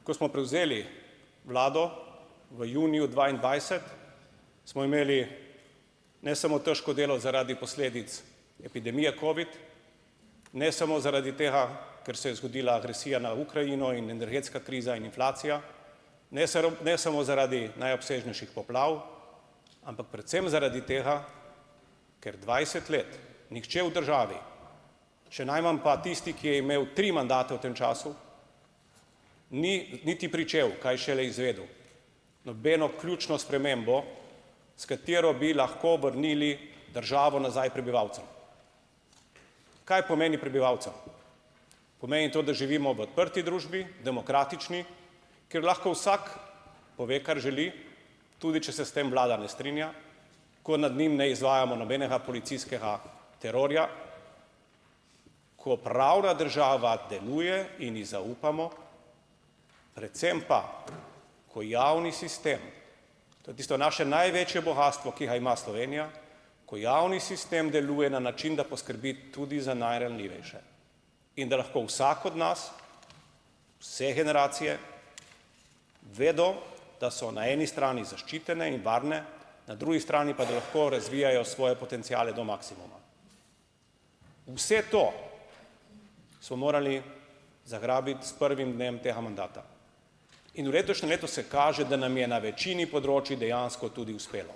Ko smo prevzeli vlado v juniju 2022, smo imeli ne samo težko delo zaradi posledic epidemije covid, ne samo zaradi tega, ker se je zgodila agresija na Ukrajino in energetska kriza in inflacija, ne samo zaradi najobsežnejših poplav, ampak predvsem zaradi tega, ker 20 let nihče v državi, še najmanj pa tisti, ki je imel 3 mandate v tem času, ni niti pričel, kaj šele izvedel, nobeno ključno spremembo, s katero bi lahko vrnili državo nazaj prebivalcem. Kaj pomeni prebivalcem? Pomeni to, da živimo v odprti družbi, demokratični, kjer lahko vsak pove, kar želi, tudi če se s tem vlada ne strinja, ko nad njim ne izvajamo nobenega policijskega terorja, ko pravna država deluje in ji zaupamo, predvsem pa, ko javni sistem, to je tisto naše največje bogastvo, ki ga ima Slovenija, ko javni sistem deluje na način, da poskrbi tudi za najranljivejše in da lahko vsak od nas, vse generacije, vedo, da so na eni strani zaščitene in varne, na drugi strani pa da lahko razvijajo svoje potenciale do maksimuma. Vse to smo morali zagrabiti s prvim dnem tega mandata. In v letošnjem letu se kaže, da nam je na večini področij dejansko tudi uspelo.